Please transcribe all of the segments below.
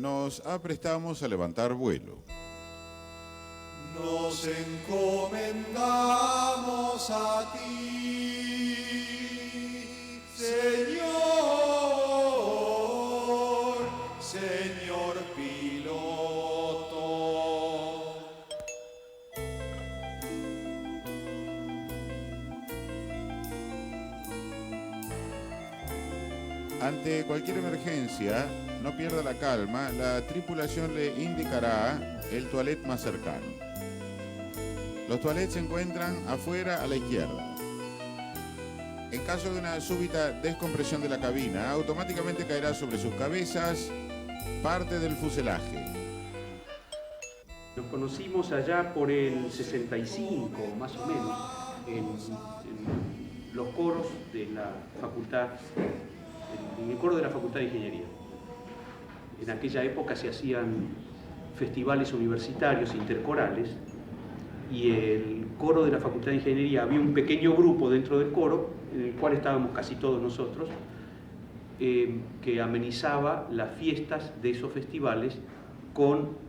nos aprestamos a levantar vuelo. Nos encomendamos a ti, Señor piloto. Ante cualquier emergencia, no pierda la calma, la tripulación le indicará el toilet más cercano. Los toilets se encuentran afuera a la izquierda. En caso de una súbita descompresión de la cabina, automáticamente caerá sobre sus cabezas parte del fuselaje. Nos conocimos allá por el 65, más o menos, en los coros de la facultad, en el coro de la Facultad de Ingeniería. En aquella época se hacían festivales universitarios intercorales y el coro de la Facultad de Ingeniería, había un pequeño grupo dentro del coro, en el cual estábamos casi todos nosotros, que amenizaba las fiestas de esos festivales con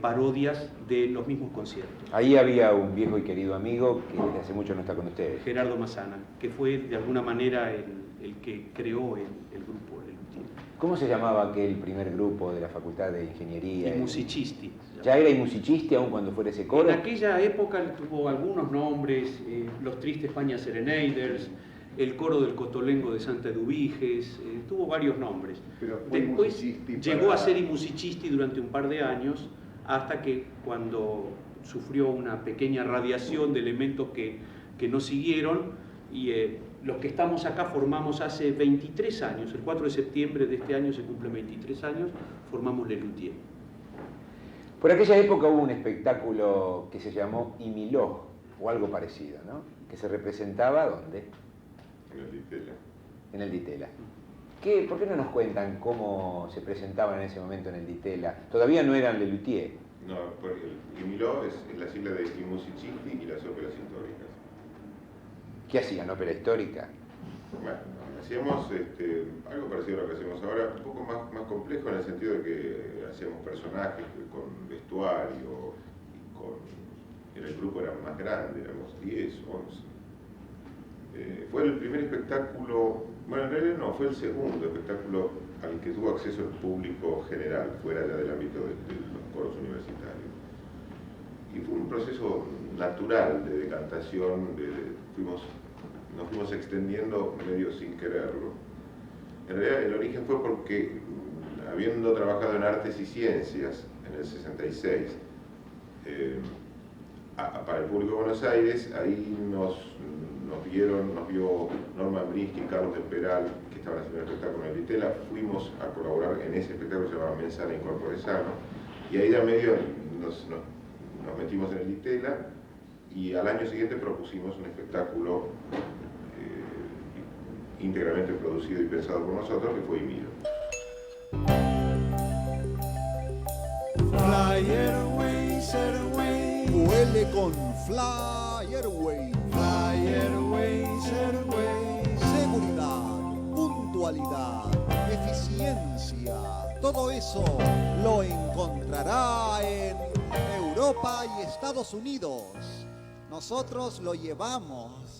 parodias de los mismos conciertos. Ahí había un viejo y querido amigo que desde hace mucho no está con ustedes. Gerardo Massana, que fue de alguna manera el que creó el grupo El Luthier. ¿Cómo se llamaba aquel primer grupo de la Facultad de Ingeniería? I Musicisti. ¿Ya era I Musicisti aún cuando fuera ese coro? En aquella época tuvo algunos nombres, los Tristes España Serenaders, el coro del Cotolengo de Santa Eduviges, tuvo varios nombres. Pero después llegó a ser I Musicisti durante un par de años, hasta que cuando sufrió una pequeña radiación de elementos que no siguieron, y los que estamos acá formamos hace 23 años, el 4 de septiembre de este año se cumplen 23 años, formamos Le Luthier. Por aquella época hubo un espectáculo que se llamó Imiló, o algo parecido, ¿no? Que se representaba, ¿dónde? En el Ditela. En el Ditela. ¿Por qué no nos cuentan cómo se presentaban en ese momento en el Ditela? Todavía no eran Le Luthier. No, porque el Imiló es la sigla de I Musicisti y las óperas históricas. ¿Qué hacían? ¿Ópera histórica? Bueno, hacíamos algo parecido a lo que hacemos ahora, un poco más complejo en el sentido de que hacíamos personajes con vestuario, en el grupo era más grande, éramos 10, 11. Fue el primer espectáculo, bueno, en realidad no, fue el segundo espectáculo al que tuvo acceso el público general, fuera ya del ámbito de los coros universitarios. Y fue un proceso natural de decantación, nos fuimos extendiendo medio sin quererlo. En realidad el origen fue porque, habiendo trabajado en artes y ciencias en el 66, para el público de Buenos Aires, ahí nos vio Norma Briski, Carlos del Peral, que estaban haciendo el espectáculo en el Ditela, fuimos a colaborar en ese espectáculo que se llamaba Mensana Incorpore Sano, y ahí de medio nos metimos en el Ditela, y al año siguiente propusimos un espectáculo íntegramente producido y pensado por nosotros, que fue Imilo. Fly Airways, Airways, vuele con Fly Airways. Fly Airways, Airways. Seguridad, puntualidad, eficiencia, todo eso lo encontrará en Europa y Estados Unidos. Nosotros lo llevamos.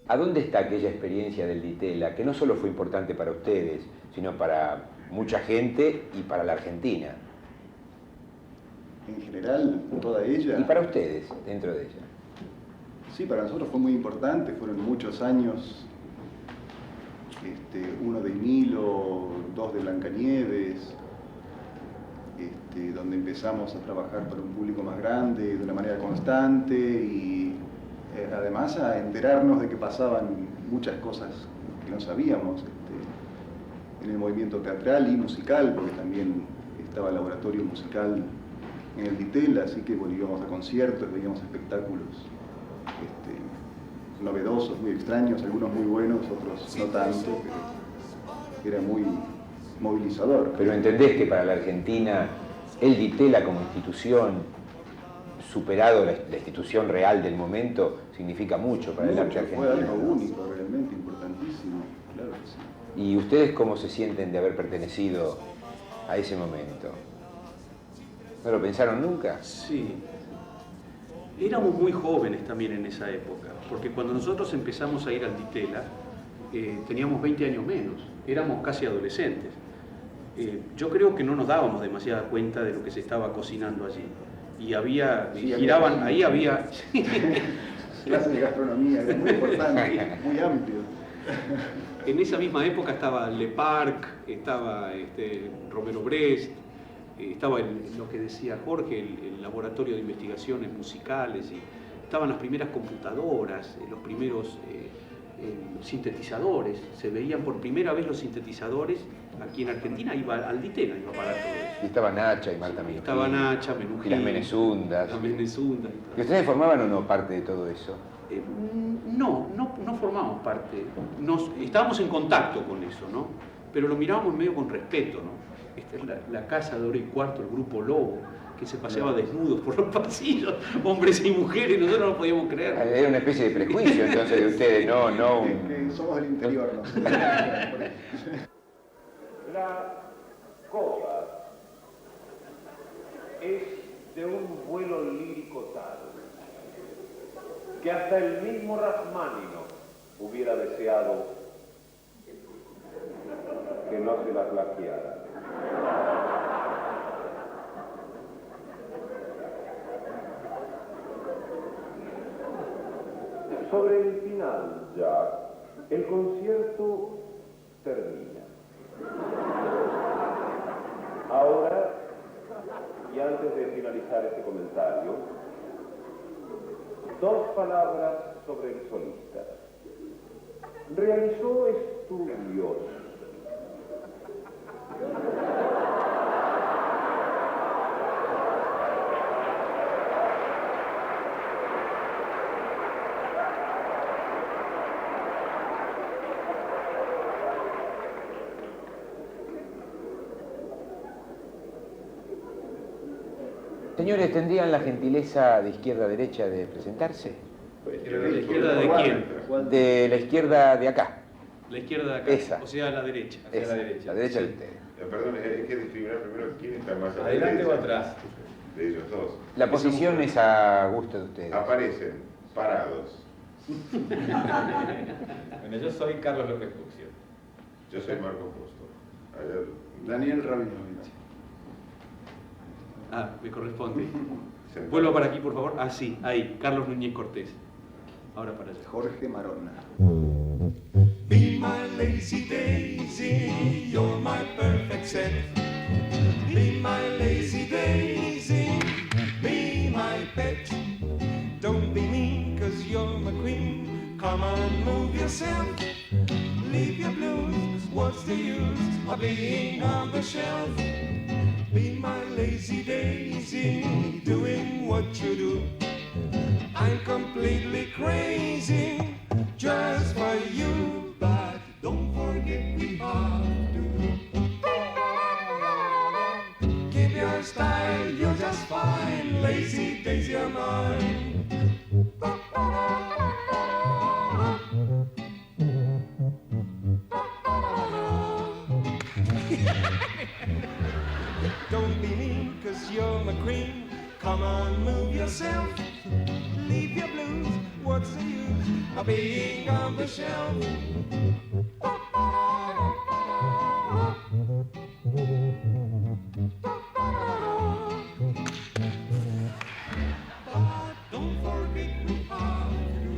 ¿A dónde está aquella experiencia del Ditela, que no solo fue importante para ustedes, sino para mucha gente y para la Argentina? En general, toda ella. Y para ustedes, dentro de ella. Sí, para nosotros fue muy importante, fueron muchos años, uno de Imilo, 2 de Blancanieves, donde empezamos a trabajar para un público más grande, de una manera constante y además a enterarnos de que pasaban muchas cosas que no sabíamos en el movimiento teatral y musical, porque también estaba el laboratorio musical en el Ditela, así que bueno, íbamos a conciertos, veíamos espectáculos novedosos, muy extraños, algunos muy buenos, otros no tanto, pero era muy movilizador. Pero entendés que para la Argentina el Ditela como institución, superado la institución real del momento, significa mucho para el arte argentino. Fue algo único, realmente importantísimo, claro que sí. ¿Y ustedes cómo se sienten de haber pertenecido a ese momento? ¿No lo pensaron nunca? Sí. Éramos muy jóvenes también en esa época, porque cuando nosotros empezamos a ir al Ditela, teníamos 20 años menos, éramos casi adolescentes. Yo creo que no nos dábamos demasiada cuenta de lo que se estaba cocinando allí. Y había, Sí, giraban, había ahí había... Clase de gastronomía, es muy importante, muy amplio. En esa misma época estaba Le Parc, estaba Romero Brest, estaba lo que decía Jorge, el laboratorio de investigaciones musicales, y estaban las primeras computadoras, los primeros sintetizadores. Se veían por primera vez los sintetizadores. Aquí en Argentina iba al Ditela, iba a parar todo eso. Y estaba Nacha y Marta Minujín. Estaba Nacha, Menujín. Y las Menezundas. Las Menezundas. ¿Y ustedes formaban o no parte de todo eso? No formamos parte. Estábamos en contacto con eso, ¿no? Pero lo mirábamos medio con respeto, ¿no? Esta es la casa de Hora y Cuarto, el grupo Lobo, que se paseaba desnudos por los pasillos, hombres y mujeres, nosotros no podíamos creer. Era una especie de prejuicio entonces de ustedes, no Que somos del interior, ¿no? La copa es de un vuelo lírico tal que hasta el mismo Rachmaninoff hubiera deseado que no se la plagiara. Sobre el final ya, el concierto termina. Ahora, y antes de finalizar este comentario, 2 palabras sobre el solista. Realizó estudios Señores, ¿tendrían la gentileza de izquierda a derecha de presentarse? ¿De la izquierda de quién? De la izquierda de acá. La izquierda de acá, Esa. o sea, la derecha. Esa, la derecha de Sí. ustedes. Perdón, hay que discriminar primero quién está más a la ¿Adelante derecha o atrás? de ellos dos. La posición es a gusto de ustedes. Aparecen parados. Bueno, yo soy Carlos López Puccio. Yo soy Marco Posto. Allá, Daniel Rabinovich. Ah, me corresponde. sentado. Vuelvo para aquí, por favor. Ah, sí, ahí, Carlos Núñez Cortés. Ahora para allá. Jorge Marona. Be my lazy daisy, you're my perfect set. Be my lazy daisy, be my pet. Don't be mean, cause you're my queen. Come on, move yourself. Leave your blues, what's the use of being on the shelf? Be my lazy daisy, doing what you do. I'm completely crazy just for you, but don't forget we have to. Keep your style, you're just fine, lazy daisy of mine. Don't be mean, cause you're my queen. Come on, move yourself. Leave your blues. What's the use of being on the shelf? But don't forget we have to.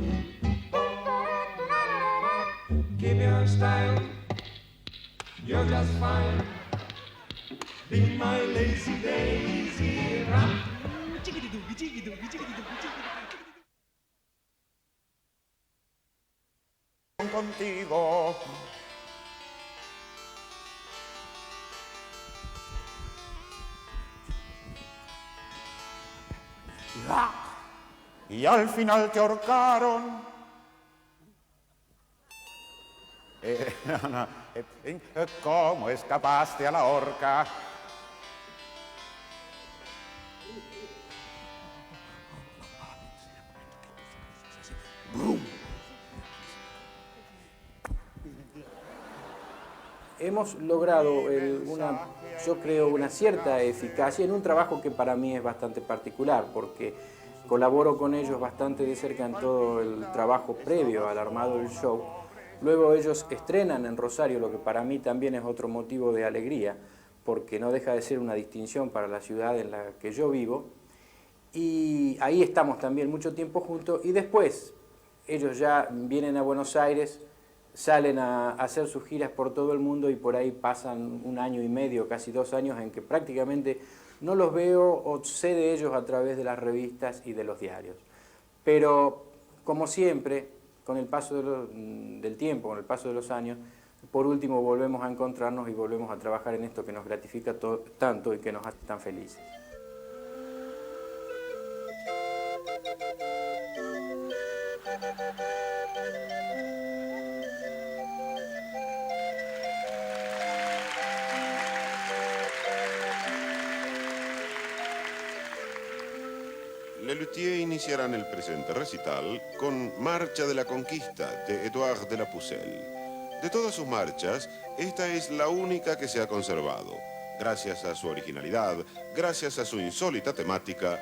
Keep your style. You're just fine. Be my lazy daisy. Contigo. Y al final te ahorcaron. ¿Cómo escapaste a la horca? Hemos logrado una yo creo, una cierta eficacia en un trabajo que para mí es bastante particular, porque colaboro con ellos bastante de cerca en todo el trabajo previo al armado del show. Luego ellos estrenan en Rosario, lo que para mí también es otro motivo de alegría, porque no deja de ser una distinción para la ciudad en la que yo vivo. Y ahí estamos también mucho tiempo juntos, y después ellos ya vienen a Buenos Aires, salen a hacer sus giras por todo el mundo, y por ahí pasan 1 año y medio, casi 2 años, en que prácticamente no los veo o sé de ellos a través de las revistas y de los diarios. Pero, como siempre, con el paso del tiempo, con el paso de los años, por último volvemos a encontrarnos y volvemos a trabajar en esto que nos gratifica tanto y que nos hace tan felices. Les Luthiers iniciarán el presente recital con Marcha de la Conquista de Édouard de la Pucelle. De todas sus marchas, esta es la única que se ha conservado, gracias a su originalidad, gracias a su insólita temática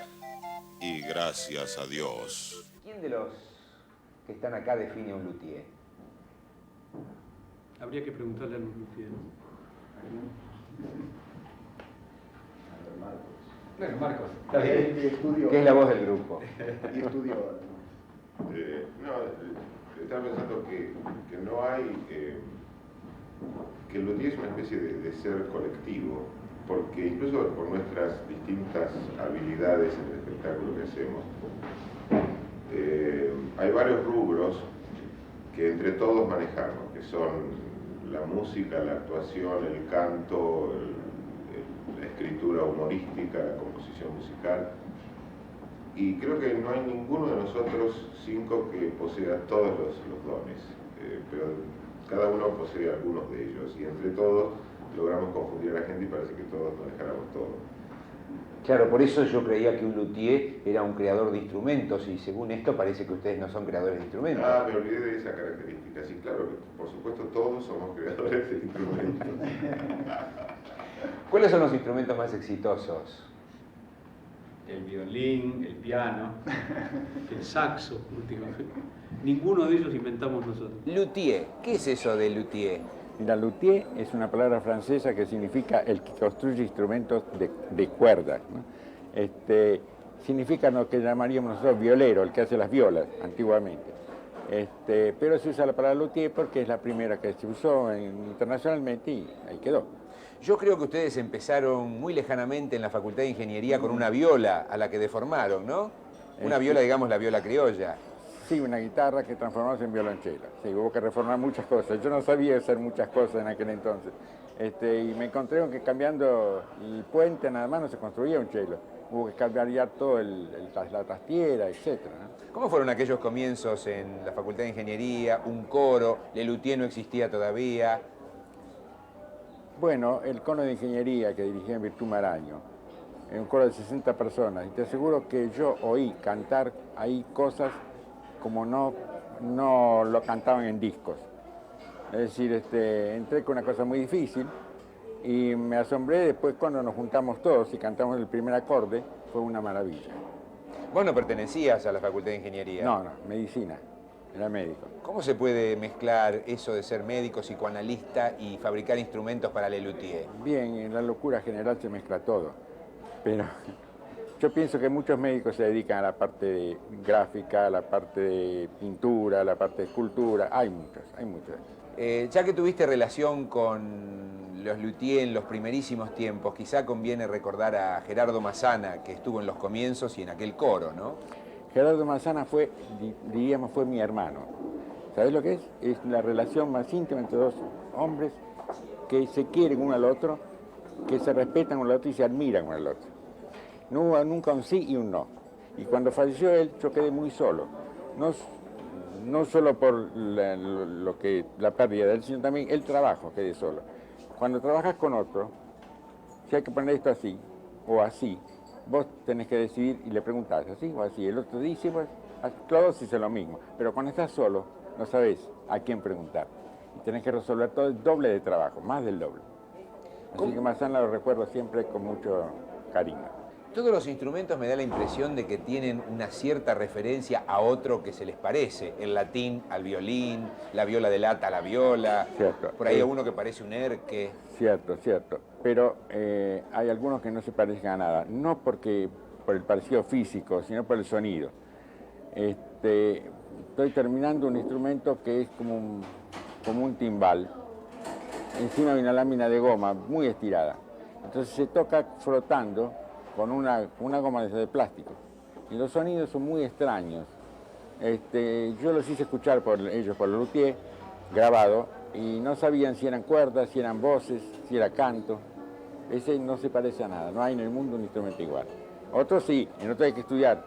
y gracias a Dios. ¿Quién de los que están acá define un luthier? Habría que preguntarle a los luthiers. Bueno, Marcos, está bien. ¿Qué es la voz del grupo? Y estudió. Estaba pensando que no hay... que el luthier es una especie de ser colectivo, porque incluso por nuestras distintas habilidades en el espectáculo que hacemos, hay varios rubros que entre todos manejamos, que son la música, la actuación, el canto, la escritura humorística, la composición musical. Y creo que no hay ninguno de nosotros 5 que posea todos los dones, pero cada uno posee algunos de ellos, y entre todos logramos confundir a la gente y parece que todos manejáramos todo. Claro, por eso yo creía que un luthier era un creador de instrumentos, y según esto parece que ustedes no son creadores de instrumentos. Ah, me olvidé de esa característica. Sí, claro, que por supuesto todos somos creadores de instrumentos. ¿Cuáles son los instrumentos más exitosos? El violín, el piano, el saxo, últimamente. Ninguno de ellos inventamos nosotros. Luthier, ¿qué es eso de luthier? La luthier es una palabra francesa que significa el que construye instrumentos de cuerdas, ¿no? Significa lo que llamaríamos nosotros violero, el que hace las violas antiguamente. Pero se usa la palabra luthier porque es la primera que se usó internacionalmente y ahí quedó. Yo creo que ustedes empezaron muy lejanamente en la Facultad de Ingeniería con una viola a la que deformaron, ¿no? Una viola, digamos, la viola criolla. Sí, una guitarra que transformamos en violonchelo. Sí, hubo que reformar muchas cosas. Yo no sabía hacer muchas cosas en aquel entonces. Y me encontré con que cambiando el puente nada más no se construía un chelo. Hubo que cambiar ya todo la trastiera, etc., ¿no? ¿Cómo fueron aquellos comienzos en la Facultad de Ingeniería? Un coro, Le Luthier no existía todavía. Bueno, el coro de ingeniería que dirigía en Virtud Maraño, en un coro de 60 personas, y te aseguro que yo oí cantar ahí cosas como no lo cantaban en discos. Es decir, entré con una cosa muy difícil y me asombré después cuando nos juntamos todos y cantamos el primer acorde, fue una maravilla. ¿Vos no pertenecías a la Facultad de Ingeniería? No, medicina, era médico. ¿Cómo se puede mezclar eso de ser médico, psicoanalista y fabricar instrumentos para Le Luthier? Bien, en la locura general se mezcla todo, pero yo pienso que muchos médicos se dedican a la parte de gráfica, a la parte de pintura, a la parte de escultura, hay muchas. Ya que tuviste relación con los Luthier en los primerísimos tiempos, quizá conviene recordar a Gerardo Massana, que estuvo en los comienzos y en aquel coro, ¿no? Gerardo Massana fue mi hermano. ¿Sabés lo que es? Es la relación más íntima entre dos hombres que se quieren uno al otro, que se respetan uno al otro y se admiran uno al otro. No hubo nunca un sí y un no. Y cuando falleció él, yo quedé muy solo. No solo por la pérdida de él, sino también el trabajo, quedé solo. Cuando trabajas con otro, si hay que poner esto así o así, vos tenés que decidir y le preguntás así o así. El otro dice, pues, todos dicen lo mismo. Pero cuando estás solo, no sabés a quién preguntar. Y tenés que resolver todo el doble de trabajo, más del doble. Así que Massana lo recuerdo siempre con mucho cariño. Todos los instrumentos me da la impresión de que tienen una cierta referencia a otro que se les parece. El latín al violín, la viola de lata a la viola. Cierto. Por ahí hay uno que parece un erque. Cierto, cierto. Pero hay algunos que no se parecen a nada. No por el parecido físico, sino por el sonido. Estoy terminando un instrumento que es como un timbal. Encima hay una lámina de goma muy estirada. Entonces se toca flotando con una goma de plástico. Y los sonidos son muy extraños. Yo los hice escuchar por ellos, por el luthier, grabado, y no sabían si eran cuerdas, si eran voces, si era canto. Ese no se parece a nada, no hay en el mundo un instrumento igual. Otros sí, en otros hay que estudiar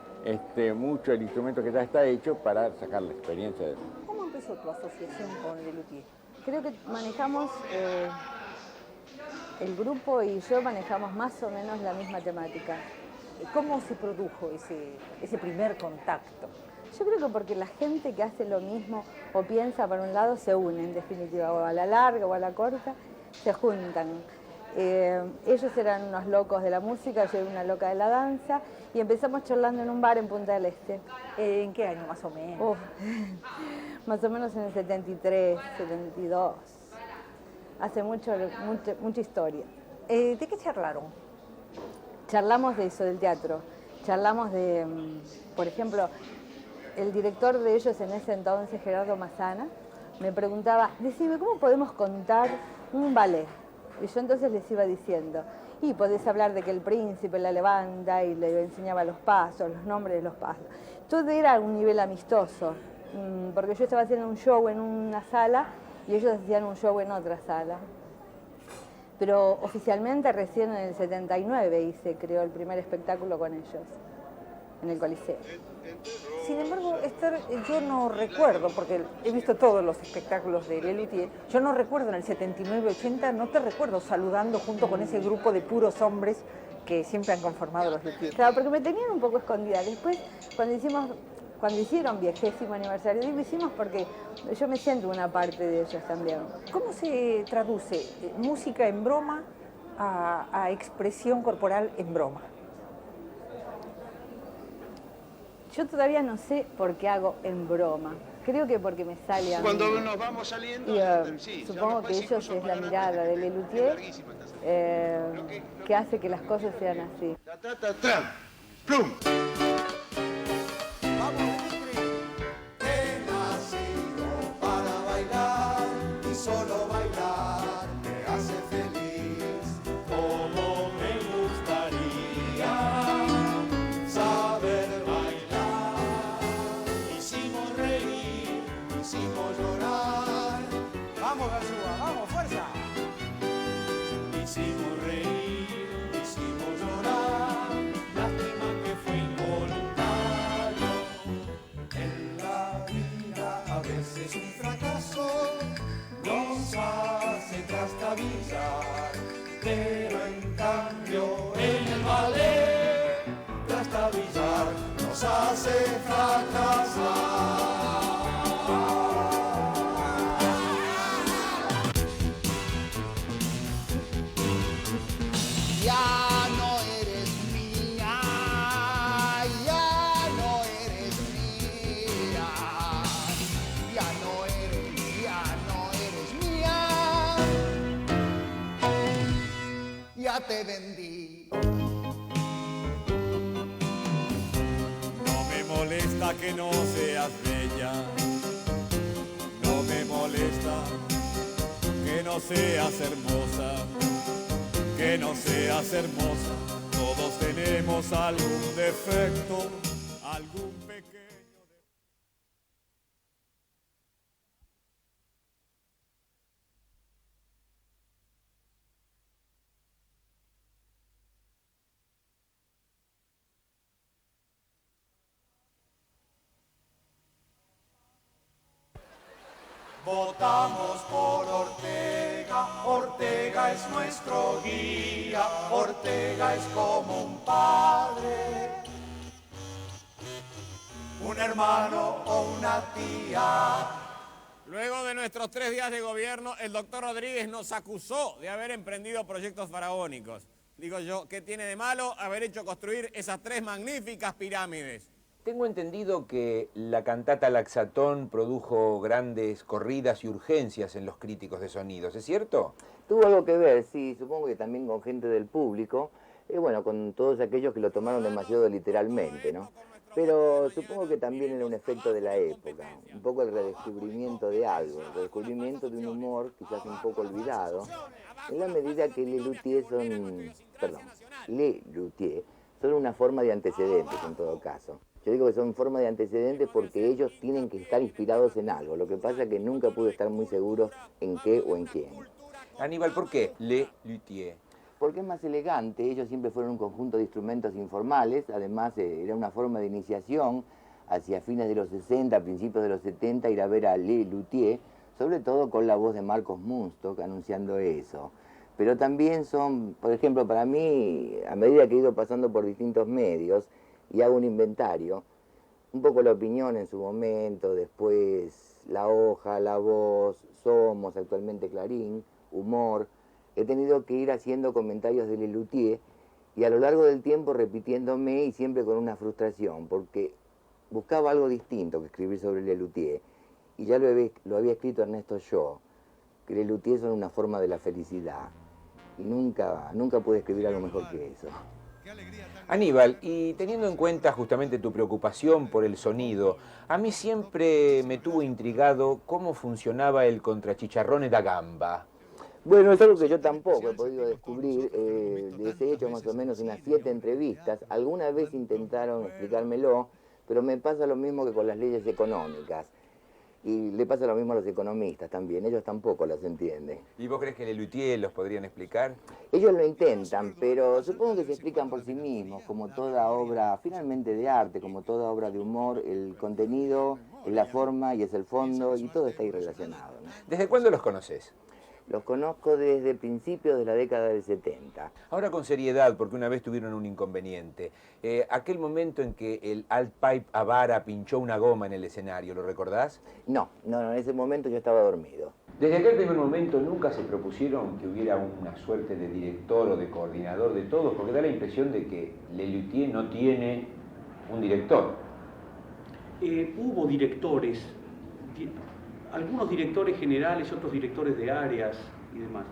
mucho el instrumento que ya está hecho para sacar la experiencia de él. ¿Cómo empezó tu asociación con Le Luthier? Creo que manejamos, el grupo y yo manejamos más o menos la misma temática. ¿Cómo se produjo ese primer contacto? Yo creo que porque la gente que hace lo mismo o piensa por un lado se une, en definitiva, o a la larga o a la corta, se juntan. Ellos eran unos locos de la música, yo era una loca de la danza, y empezamos charlando en un bar en Punta del Este. ¿En qué año más o menos? Más o menos en el 73, 72. Hace mucha historia. ¿De qué charlaron? Charlamos de eso, del teatro. Charlamos de, por ejemplo, el director de ellos en ese entonces, Gerardo Massana, me preguntaba, decime, ¿cómo podemos contar un ballet? Y yo entonces les iba diciendo, y podés hablar de que el príncipe la levanta y le enseñaba los pasos, los nombres de los pasos. Todo era a un nivel amistoso, porque yo estaba haciendo un show en una sala y ellos hacían un show en otra sala. Pero oficialmente recién en el 79 se creó el primer espectáculo con ellos, en el Coliseo. Sin embargo, Esther, yo no recuerdo, porque he visto todos los espectáculos de Le Luthier, yo no recuerdo en el 79-80, no te recuerdo saludando junto con ese grupo de puros hombres que siempre han conformado los Luthier. Claro, porque me tenían un poco escondida. Después, cuando hicieron 20º aniversario, lo hicimos porque yo me siento una parte de ellos también. ¿Cómo se traduce música en broma a expresión corporal en broma? Yo todavía no sé por qué hago en broma. Creo que porque me sale a mí. Cuando nos vamos saliendo, supongo que ellos es la mirada de Le Luthier que hace que las cosas sean así. ¡Plum! He nacido para bailar y solo bailar me hace feliz. Como me gustaría saber bailar. Hicimos reír, hicimos llorar. Vamos, Gazúa, vamos, fuerza. Hicimos reír, hicimos llorar. Lástima que fue involuntario. En la vida a veces un fracaso nos hace trastabillar, pero en cambio en el ballet trastabillar nos hace fracasar. Ya no eres mía, ya no eres mía, ya no eres mía, ya te vendí. No me molesta que no seas bella, no me molesta que no seas hermosa, que no seas hermosa, todos tenemos algún defecto, algún pequeño Votamos por Ortega, Ortega es nuestro guía, Ortega es como un padre, un hermano o una tía. Luego de nuestros 3 días de gobierno, el doctor Rodríguez nos acusó de haber emprendido proyectos faraónicos. Digo yo, ¿qué tiene de malo haber hecho construir esas 3 magníficas pirámides? Tengo entendido que la cantata Laxatón produjo grandes corridas y urgencias en los críticos de sonidos, ¿es cierto? Tuvo algo que ver, sí, supongo que también con gente del público, bueno, con todos aquellos que lo tomaron demasiado literalmente, ¿no? Pero supongo que también era un efecto de la época, un poco el redescubrimiento de algo, el redescubrimiento de un humor quizás un poco olvidado, en la medida que Les Luthiers son una forma de antecedentes en todo caso. Yo digo que son forma de antecedentes porque ellos tienen que estar inspirados en algo, lo que pasa es que nunca pude estar muy seguro en qué o en quién. Aníbal, ¿por qué Les Luthiers? Porque es más elegante, ellos siempre fueron un conjunto de instrumentos informales, además era una forma de iniciación hacia fines de los 60, principios de los 70, ir a ver a Les Luthiers, sobre todo con la voz de Marcos Munstock anunciando eso. Pero también son, por ejemplo, para mí, a medida que he ido pasando por distintos medios y hago un inventario, un poco La Opinión en su momento, después La Hoja, La Voz, Somos, actualmente Clarín, Humor, he tenido que ir haciendo comentarios de Les Luthiers y a lo largo del tiempo repitiéndome y siempre con una frustración, porque buscaba algo distinto que escribir sobre Les Luthiers. Y ya lo había escrito Ernesto Shaw, que Les Luthiers son una forma de la felicidad. Y nunca pude escribir algo mejor que eso. Aníbal, y teniendo en cuenta justamente tu preocupación por el sonido, a mí siempre me tuvo intrigado cómo funcionaba el contrachicharrone da gamba. Bueno, es algo que yo tampoco he podido descubrir, les he hecho más o menos unas 7 entrevistas, alguna vez intentaron explicármelo, pero me pasa lo mismo que con las leyes económicas, y le pasa lo mismo a los economistas también, ellos tampoco las entienden. ¿Y vos crees que Les Luthiers los podrían explicar? Ellos lo intentan, pero supongo que se explican por sí mismos, como toda obra finalmente de arte, como toda obra de humor, el contenido es la forma y es el fondo, y todo está ahí relacionado, ¿no? ¿Desde cuándo los conoces? Los conozco desde principios de la década del 70. Ahora con seriedad, porque una vez tuvieron un inconveniente. Aquel momento en que el Alt Pipe Avara pinchó una goma en el escenario, ¿lo recordás? No, en ese momento yo estaba dormido. Desde aquel primer momento nunca se propusieron que hubiera una suerte de director o de coordinador de todos, porque da la impresión de que Les Luthiers no tiene un director. Hubo directores, algunos directores generales, otros directores de áreas y demás.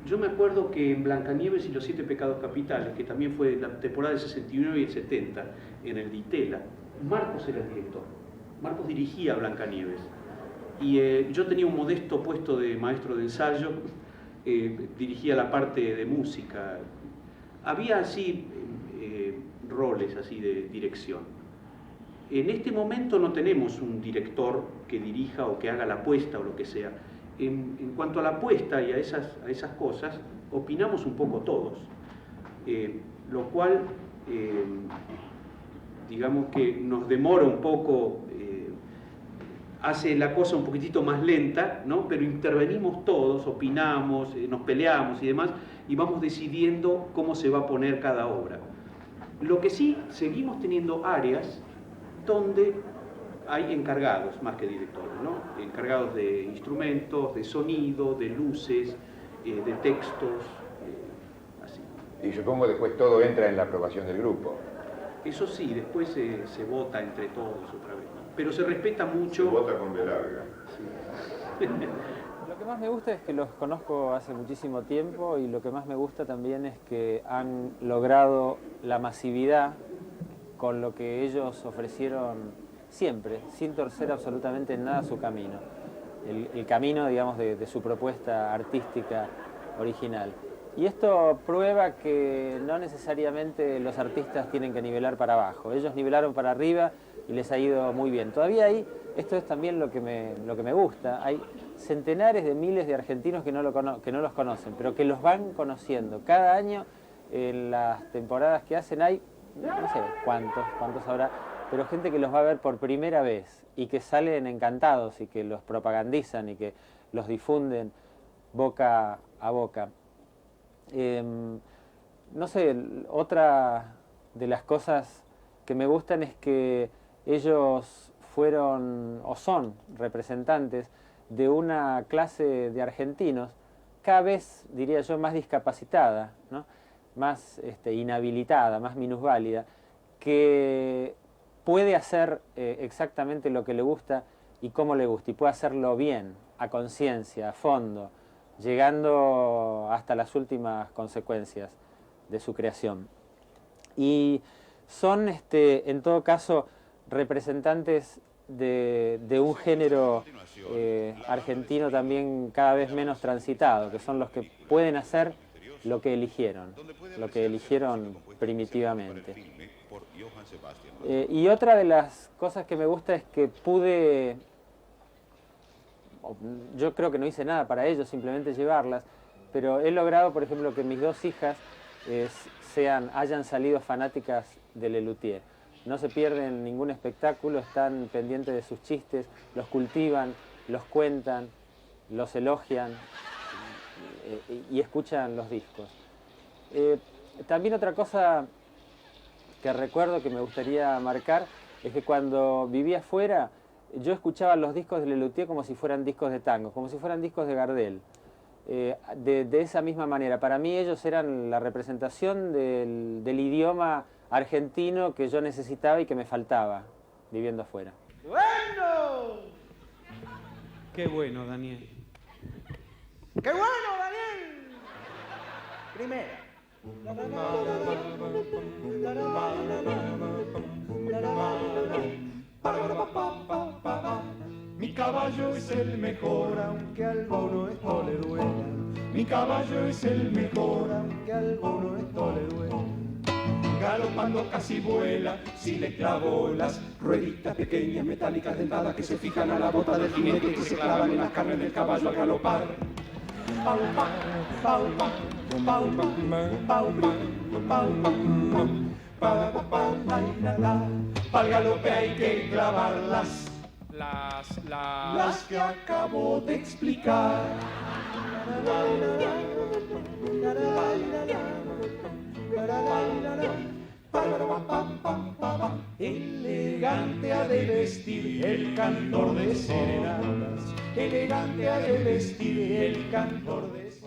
Yo me acuerdo que en Blancanieves y los 7 pecados capitales, que también fue la temporada del 69 y el 70, en el Ditela, Marcos era el director. Marcos dirigía Blancanieves. Y yo tenía un modesto puesto de maestro de ensayo, dirigía la parte de música. Había así roles así de dirección. En este momento no tenemos un director que dirija o que haga la apuesta o lo que sea. En cuanto a la apuesta y a esas cosas, opinamos un poco todos. Lo cual, digamos que nos demora un poco, hace la cosa un poquitito más lenta, ¿no? Pero intervenimos todos, opinamos, nos peleamos y demás, y vamos decidiendo cómo se va a poner cada obra. Lo que sí, seguimos teniendo áreas donde hay encargados, más que directores, ¿no? Encargados de instrumentos, de sonido, de luces, de textos, así. Y supongo después todo entra en la aprobación del grupo. Eso sí, después se vota entre todos otra vez, ¿no? Pero se respeta mucho. Se vota con B larga. Sí. Lo que más me gusta es que los conozco hace muchísimo tiempo y lo que más me gusta también es que han logrado la masividad con lo que ellos ofrecieron siempre, sin torcer absolutamente en nada su camino. El camino, digamos, de su propuesta artística original. Y esto prueba que no necesariamente los artistas tienen que nivelar para abajo. Ellos nivelaron para arriba y les ha ido muy bien. Todavía hay, esto es también lo que me gusta, hay centenares de miles de argentinos que no los conocen, pero que los van conociendo. Cada año, en las temporadas que hacen, hay, no sé cuántos habrá, pero gente que los va a ver por primera vez y que salen encantados y que los propagandizan y que los difunden boca a boca. No sé, otra de las cosas que me gustan es que ellos fueron o son representantes de una clase de argentinos cada vez, diría yo, más discapacitada, ¿no? Más inhabilitada, más minusválida, que puede hacer exactamente lo que le gusta y cómo le gusta, y puede hacerlo bien, a conciencia, a fondo, llegando hasta las últimas consecuencias de su creación. Y son, en todo caso, representantes de un género argentino también cada vez menos transitado, que son los que pueden hacer lo que eligieron primitivamente. Y otra de las cosas que me gusta es que pude, yo creo que no hice nada para ellos, simplemente llevarlas, pero he logrado, por ejemplo, que mis dos hijas hayan salido fanáticas de Lelutier. No se pierden ningún espectáculo, están pendientes de sus chistes, los cultivan, los cuentan, los elogian y escuchan los discos. También otra cosa que recuerdo que me gustaría marcar es que cuando vivía afuera yo escuchaba los discos de Lelutier como si fueran discos de tango, como si fueran discos de Gardel. De esa misma manera, para mí ellos eran la representación del idioma argentino que yo necesitaba y que me faltaba viviendo afuera. ¡Bueno! ¡Qué bueno, Daniel! ¡Qué bueno, Daniel! Primera. Mi caballo es el mejor, aunque a alguno esto le duela. Mi caballo es el mejor, aunque a alguno esto le duela. Galopando casi vuela, si le clavo las rueditas pequeñas, metálicas, dentadas, que se fijan a la bota del jinete, que se clavan en las carnes del caballo al galopar. Pau, pau, pau, pau, pau, pau, pau, pau, pa'l galope hay que clavar las que acabo de explicar. Elegante ha de vestir el cantor de serenatas, elegante ha de vestir el cantor de serenatas.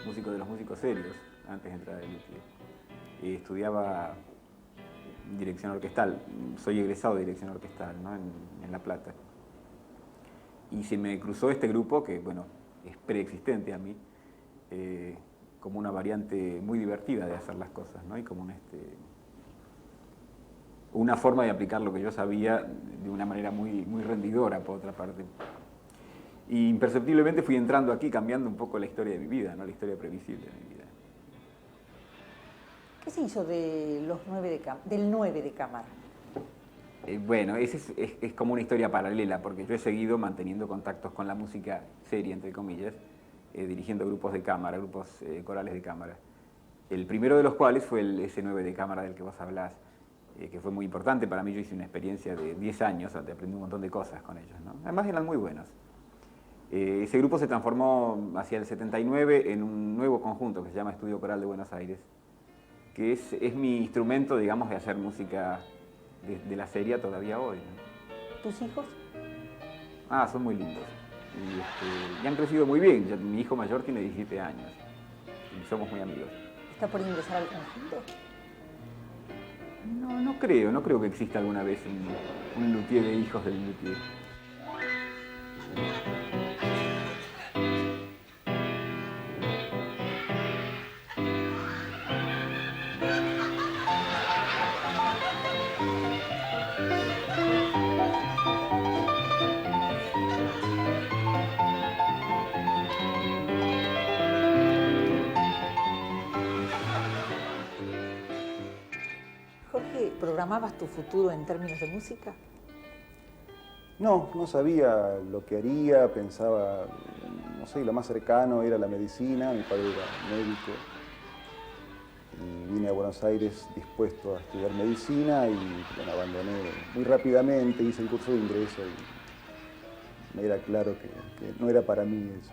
músico de los músicos serios, antes de entrar a Lelutier. Estudiaba dirección orquestal, soy egresado de dirección orquestal, ¿no? en La Plata. Y se me cruzó este grupo, que bueno, es preexistente a mí, como una variante muy divertida de hacer las cosas, ¿no? Y como una forma de aplicar lo que yo sabía de una manera muy rendidora, por otra parte. Y imperceptiblemente fui entrando aquí, cambiando un poco la historia de mi vida, ¿no? La historia previsible de mi vida. ¿Qué se hizo de del 9 de cámara? Bueno, es como una historia paralela, porque yo he seguido manteniendo contactos con la música seria, entre comillas, dirigiendo grupos de cámara, grupos corales de cámara. El primero de los cuales fue ese 9 de cámara del que vos hablás, que fue muy importante para mí. Yo hice una experiencia de 10 años, donde aprendí un montón de cosas con ellos, ¿no? Además eran muy buenos. Ese grupo se transformó hacia el 79 en un nuevo conjunto que se llama Estudio Coral de Buenos Aires, que es mi instrumento, digamos, de hacer música de la serie todavía hoy, ¿no? ¿Tus hijos? Son muy lindos. Y han crecido muy bien. Mi hijo mayor tiene 17 años. y somos muy amigos. ¿Está por ingresar al conjunto? No creo que exista alguna vez un luthier de hijos del luthier. Jorge, ¿programabas tu futuro en términos de música? No sabía lo que haría, pensaba, no sé, lo más cercano era la medicina, mi padre era médico. Y vine a Buenos Aires dispuesto a estudiar medicina y bueno, abandoné muy rápidamente, hice el curso de ingreso y me era claro que no era para mí eso.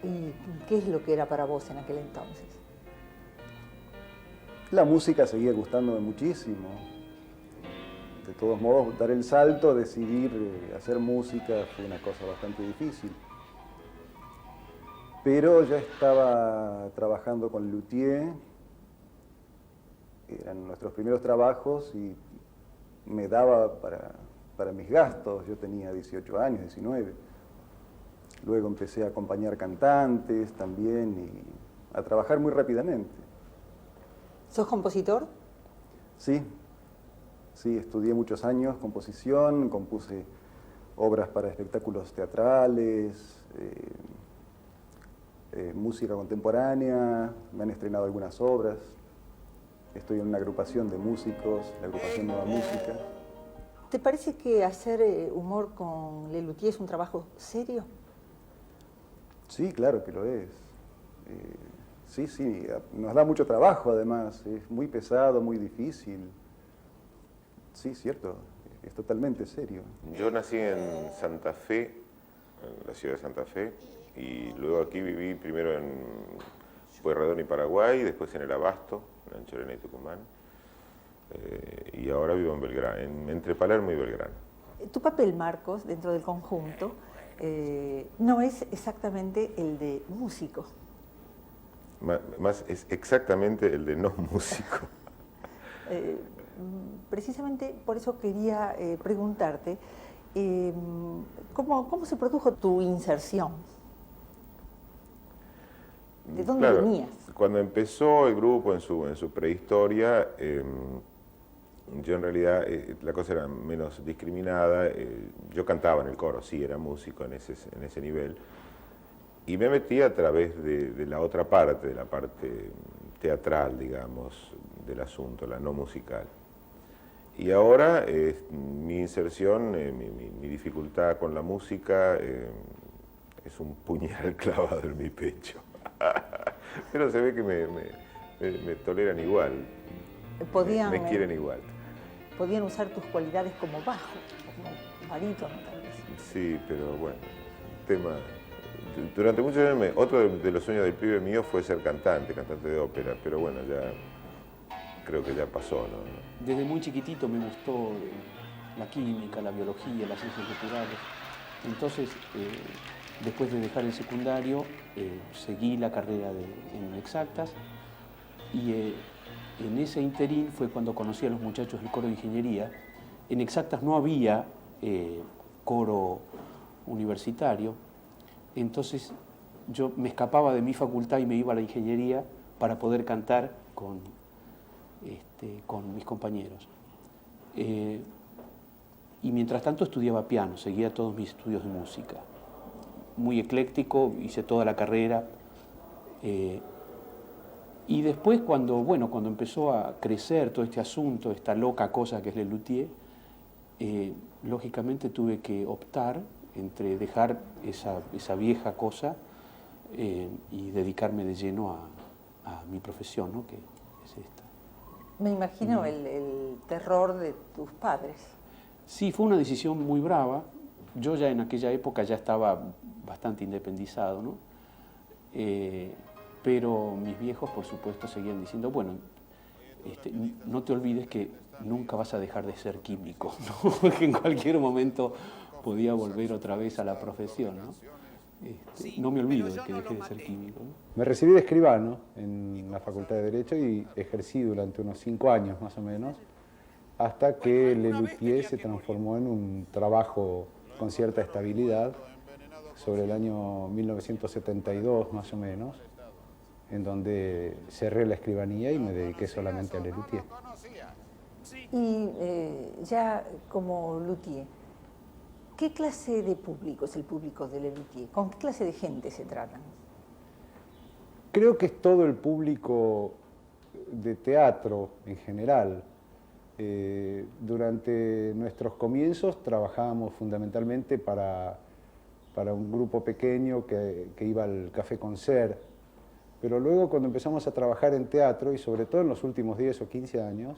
¿Y qué es lo que era para vos en aquel entonces? La música seguía gustándome muchísimo. De todos modos, dar el salto, decidir hacer música fue una cosa bastante difícil. Pero ya estaba trabajando con luthier, eran nuestros primeros trabajos y me daba para mis gastos. Yo tenía 18 años, 19. Luego empecé a acompañar cantantes también y a trabajar muy rápidamente. ¿Sos compositor? Sí, estudié muchos años composición, compuse obras para espectáculos teatrales, música contemporánea, me han estrenado algunas obras. Estoy en una agrupación de músicos, la agrupación Nueva Música. ¿Te parece que hacer humor con Le Luthier es un trabajo serio? Sí, claro que lo es. Sí, nos da mucho trabajo además, es muy pesado, muy difícil. Sí, cierto, es totalmente serio. Yo nací en Santa Fe, en la ciudad de Santa Fe, y luego aquí viví primero en Pueyrredón y Paraguay, después en el Abasto, en Anchorena y Tucumán, y ahora vivo en Belgrano, entre Palermo y Belgrano. Tu papel, Marcos, dentro del conjunto, no es exactamente el de músico. Más es exactamente el de no músico. Precisamente por eso quería preguntarte, ¿cómo se produjo tu inserción? ¿De dónde venías? Cuando empezó el grupo en su prehistoria, yo en realidad la cosa era menos discriminada. Yo cantaba en el coro, sí, era músico en ese nivel. Y me metí a través de la otra parte, de la parte teatral, digamos, del asunto, la no musical. Y ahora mi inserción, mi dificultad con la música es un puñal clavado en mi pecho. Pero se ve que me toleran igual, me quieren igual. Podían usar tus cualidades como bajo, como barítono tal vez. Sí, pero bueno, durante muchos años, otro de los sueños del pibe mío fue ser cantante de ópera, pero bueno, ya creo que ya pasó, ¿no? Desde muy chiquitito me gustó la química, la biología, las ciencias naturales. Entonces, después de dejar el secundario, seguí la carrera en exactas y en ese interín fue cuando conocí a los muchachos del coro de ingeniería. En exactas no había coro universitario, entonces yo me escapaba de mi facultad y me iba a la ingeniería para poder cantar con mis compañeros. Y mientras tanto estudiaba piano, seguía todos mis estudios de música. Muy ecléctico, hice toda la carrera. Y después cuando empezó a crecer todo este asunto, esta loca cosa que es Le Luthier, lógicamente tuve que optar entre dejar esa vieja cosa y dedicarme de lleno a mi profesión, ¿no? Que es esta. Me imagino el terror de tus padres. Sí, fue una decisión muy brava. Yo ya en aquella época ya estaba bastante independizado, ¿no? Pero mis viejos, por supuesto, seguían diciendo, bueno, no te olvides que nunca vas a dejar de ser químico, ¿no? Porque en cualquier momento podía volver otra vez a la profesión, ¿no? no me olvido de que dejé de ser químico, ¿no? Me recibí de escribano en la Facultad de Derecho y ejercí durante unos 5 años más o menos, hasta que Lelutier se transformó en un trabajo con cierta estabilidad sobre el año 1972 más o menos, en donde cerré la escribanía y me dediqué solamente a Lelutier. Y ya como luthier, ¿qué clase de público es el público de Lelutier? ¿Con qué clase de gente se tratan? Creo que es todo el público de teatro en general. Durante nuestros comienzos trabajábamos fundamentalmente para un grupo pequeño que iba al Café Concert, pero luego cuando empezamos a trabajar en teatro, y sobre todo en los últimos 10 o 15 años,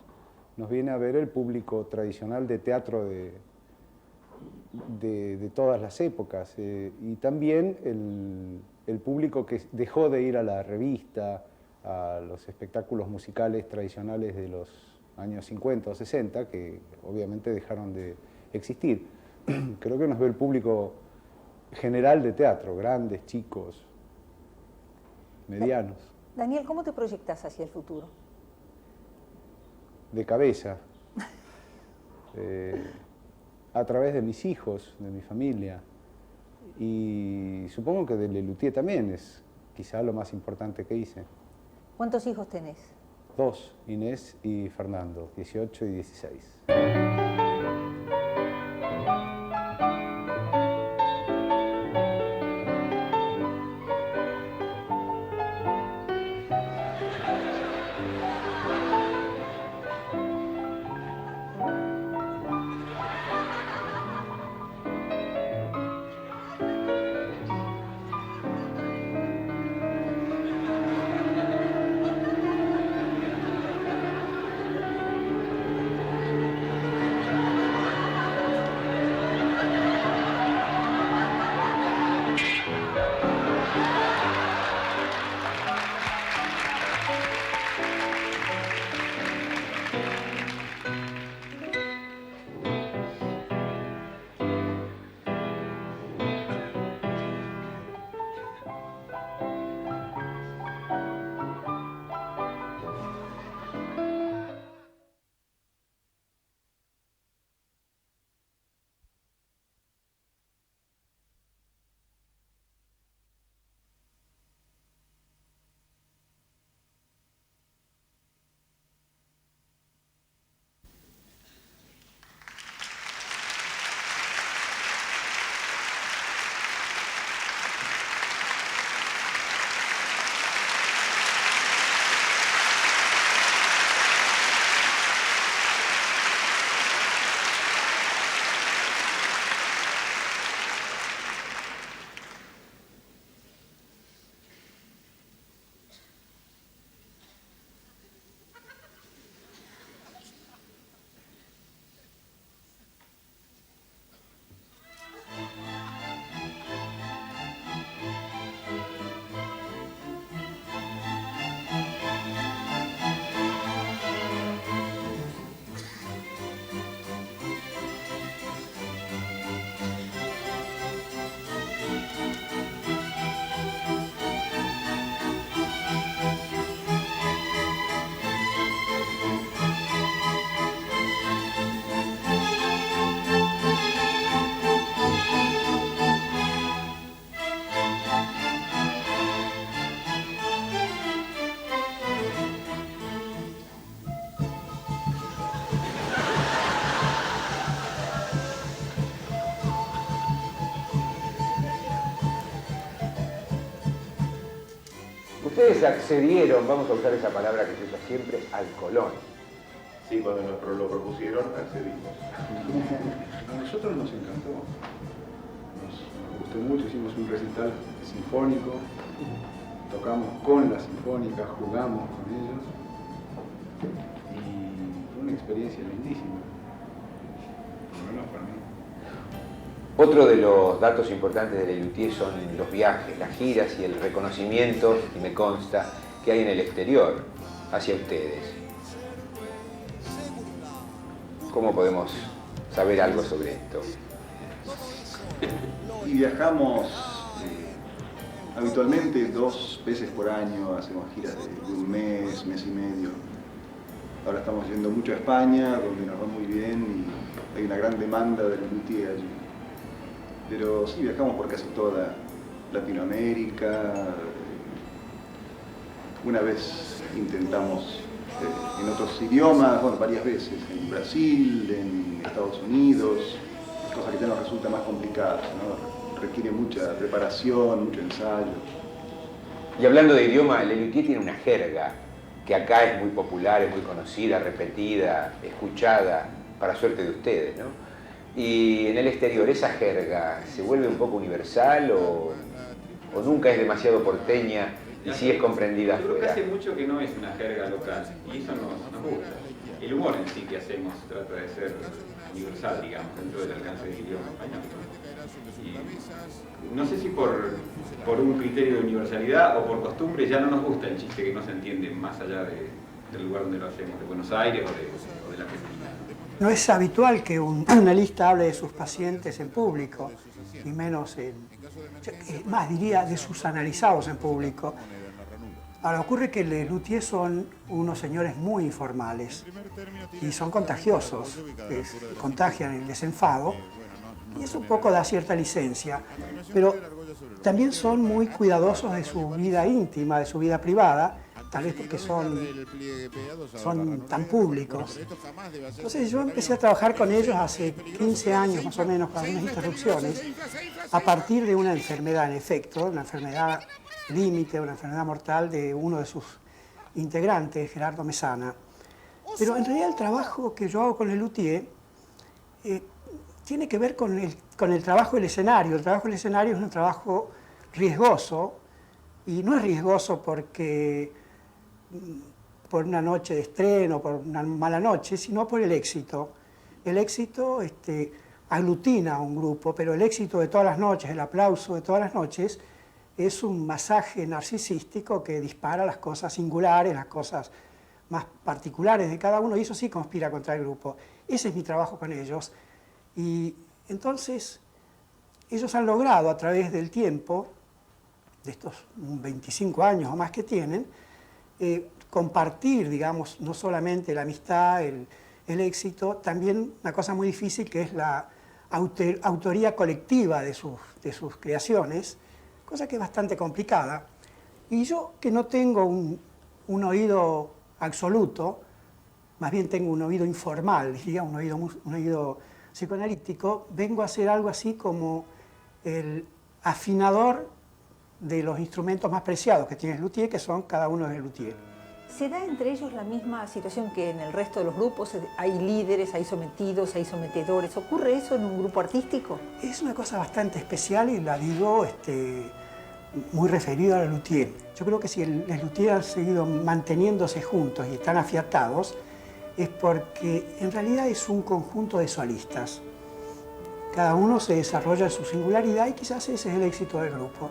nos viene a ver el público tradicional de teatro de todas las épocas, y también el público que dejó de ir a la revista, a los espectáculos musicales tradicionales de los años 50 o 60, que obviamente dejaron de existir. Creo que nos ve el público general de teatro, grandes, chicos, medianos. Daniel, ¿cómo te proyectas hacia el futuro? De cabeza, a través de mis hijos, de mi familia, y supongo que de Lelutier también es quizá lo más importante que hice. ¿Cuántos hijos tenés? 2, Inés y Fernando, 18 y 16. Ustedes accedieron, vamos a usar esa palabra que se usa siempre, al Colón. Sí, cuando nos lo propusieron, accedimos. A nosotros nos encantó. Nos gustó mucho, hicimos un recital sinfónico, tocamos con la sinfónica, jugamos con ellos y fue una experiencia lindísima. Por lo menos para mí. Otro de los datos importantes de Lelutier son los viajes, las giras y el reconocimiento, y me consta, que hay en el exterior hacia ustedes. ¿Cómo podemos saber algo sobre esto? Y viajamos habitualmente 2 veces por año hacemos giras de un mes, mes y medio. Ahora estamos yendo mucho a España, donde nos va muy bien y hay una gran demanda del luthier allí. Pero sí, viajamos por casi toda Latinoamérica. Una vez intentamos en otros idiomas, bueno, varias veces, en Brasil, en Estados Unidos, cosa que ya nos resulta más complicada, ¿no? Requiere mucha preparación, mucho ensayo. Y hablando de idioma, el luthier tiene una jerga que acá es muy popular, es muy conocida, repetida, escuchada, para suerte de ustedes, ¿no? Y en el exterior, ¿esa jerga se vuelve un poco universal o nunca es demasiado porteña y sí es comprendida Yo creo que afuera? hace mucho que no es una jerga local y eso nos gusta. El humor en sí que hacemos trata de ser universal, digamos, dentro del alcance del idioma español. Y no sé si por un criterio de universalidad o por costumbre ya no nos gusta el chiste que no se entiende más allá del lugar donde lo hacemos, de Buenos Aires o de la Argentina. No es habitual que un analista hable de sus pacientes en público, y menos más diría de sus analizados en público. Ahora ocurre que los luthiers son unos señores muy informales y son contagiosos, contagian el desenfado y eso un poco da cierta licencia, pero también son muy cuidadosos de su vida íntima, de su vida privada, tal vez porque son tan públicos. Entonces yo empecé a trabajar con ellos hace 15 años más o menos, con algunas interrupciones, a partir de una enfermedad en efecto, una enfermedad límite, una enfermedad mortal de uno de sus integrantes, Gerardo Mesana. Pero en realidad el trabajo que yo hago con el luthier tiene que ver con el trabajo del escenario. El trabajo del escenario es un trabajo riesgoso, y no es riesgoso porque por una noche de estreno, por una mala noche, sino por el éxito. El éxito aglutina a un grupo, pero el éxito de todas las noches, el aplauso de todas las noches, es un masaje narcisístico que dispara las cosas singulares, las cosas más particulares de cada uno, y eso sí conspira contra el grupo. Ese es mi trabajo con ellos. Y entonces, ellos han logrado a través del tiempo, de estos 25 años o más que tienen, compartir, digamos, no solamente la amistad, el éxito, también una cosa muy difícil que es la autoría colectiva de sus creaciones, cosa que es bastante complicada. Y yo, que no tengo un oído absoluto, más bien tengo un oído informal, diría, un oído psicoanalítico, vengo a hacer algo así como el afinador de los instrumentos más preciados que tiene el luthier, que son cada uno del luthier. ¿Se da entre ellos la misma situación que en el resto de los grupos? ¿Hay líderes, hay sometidos, hay sometedores? ¿Ocurre eso en un grupo artístico? Es una cosa bastante especial y la digo muy referida al luthier. Yo creo que si el luthier han seguido manteniéndose juntos y están afiatados, es porque en realidad es un conjunto de solistas. Cada uno se desarrolla en su singularidad y quizás ese es el éxito del grupo.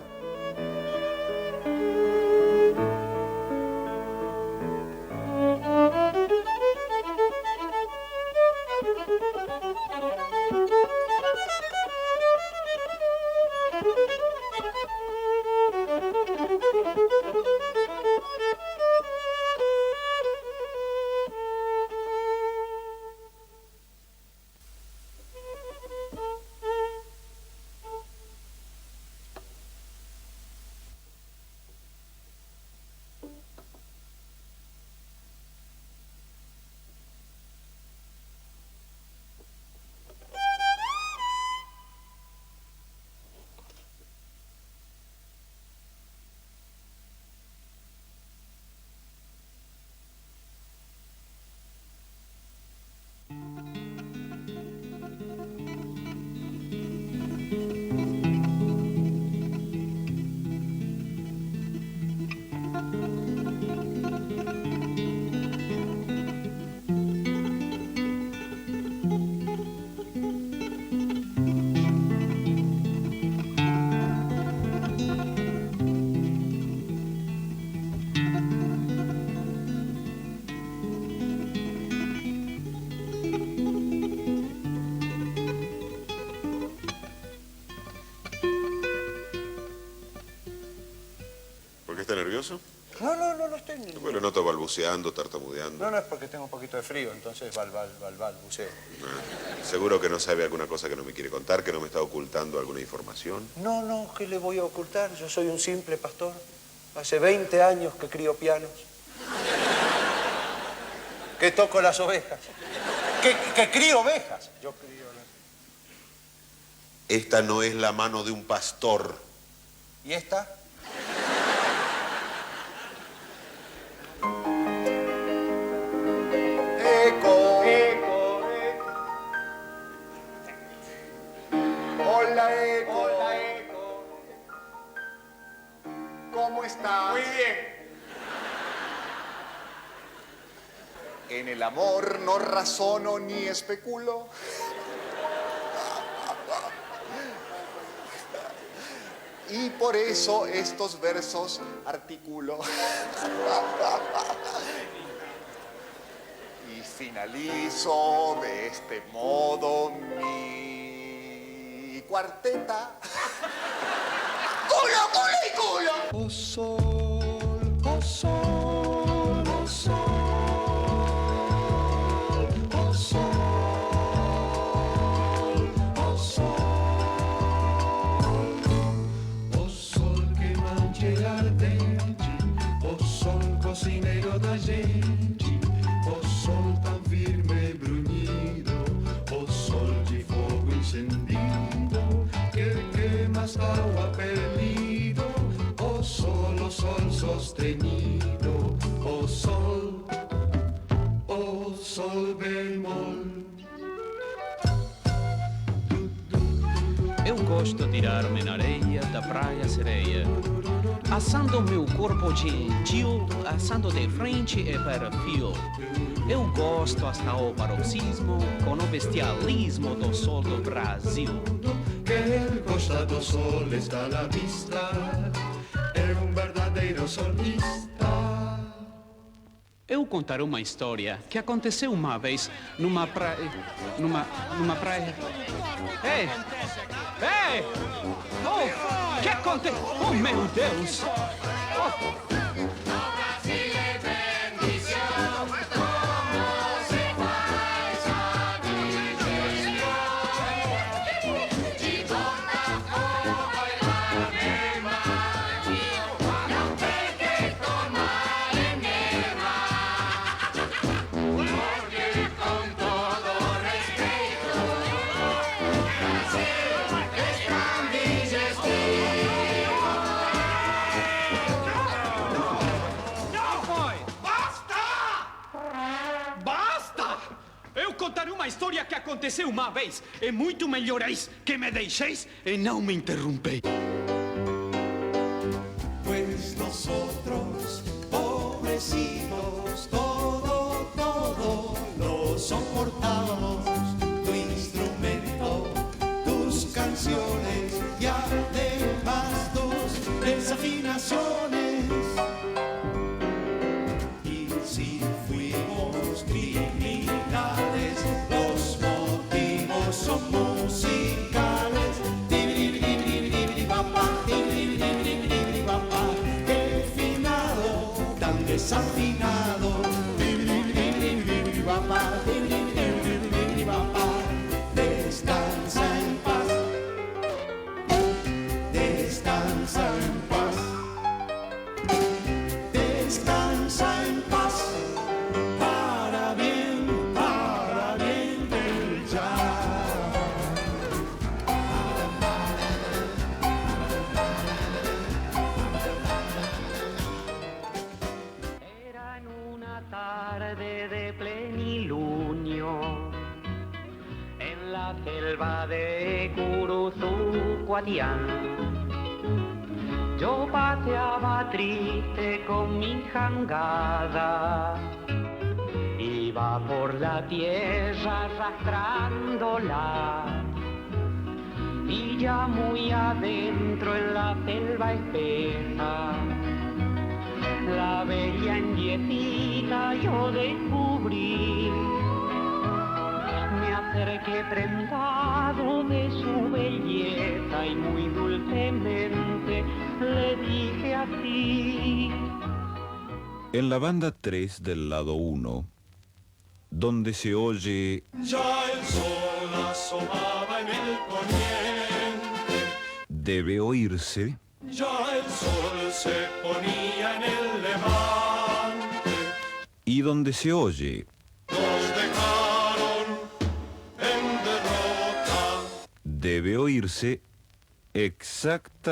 nervioso? No, no estoy nervioso. Bueno, noto balbuceando, tartamudeando. No, es porque tengo un poquito de frío, entonces balbuceo. Seguro que no sabe alguna cosa que no me quiere contar, que no me está ocultando alguna información. No, ¿qué le voy a ocultar? Yo soy un simple pastor. Hace 20 años que crío pianos. Que toco las ovejas. Que crío ovejas. Yo crío las... Esta no es la mano de un pastor. ¿Y esta? Eco. Hola, Eco. ¿Cómo estás? Muy bien. En el amor no razono ni especulo. Y por eso estos versos articulo. Y finalizo de este modo mi cuarteta. ¡Culo, culo y culo! Oh sol, oh sol, oh sol, oh sol, oh sol. O sol que manche ardente, o sol cocinero da gente, o sol tan firme e bruñido, o sol de fogo encendido, que quema hasta agua perdido, o sol sostenido, o sol bemol. Eu gosto de tirar-me na areia da praia sereia, assando meu corpo gentil, assando de frente e perfil. Eu gosto hasta o paroxismo, com o bestialismo do sol do Brasil. Que costa do sol está à vista, é verdadeiro solista. Eu contarei uma história que aconteceu uma vez numa praia... Numa praia... Ei! Ei! Oh! Que aconteceu? Oh, meu Deus! Oh. Contarei uma história que aconteceu uma vez. É muito melhoreis que me deixeis e não me interrompeis. Pues nosotros, pobrecitos, todo lo soportamos. Tu instrumento, tus canciones y además tus desafinaciones. Y si fuimos criminales, los motivos son musicales. Qué finado, tan desafinado. Descansa en paz. Descansa en paz. Descansa en paz. Para bien del jazz. Era en una tarde de plenilunio, en la selva de Curuzucuatián. Yo paseaba triste con mi jangada, iba por la tierra arrastrándola, y ya muy adentro en la selva espesa, la bella indiecita yo descubrí. Me acerqué prendado de su belleza y muy dulcemente le dije así. En la banda 3 del lado 1, donde se oye... Ya el sol asomaba en el poniente. Debe oírse... Ya el sol se ponía en el levante. Y donde se oye... Nos dejaron en derrota. Debe oírse exactamente...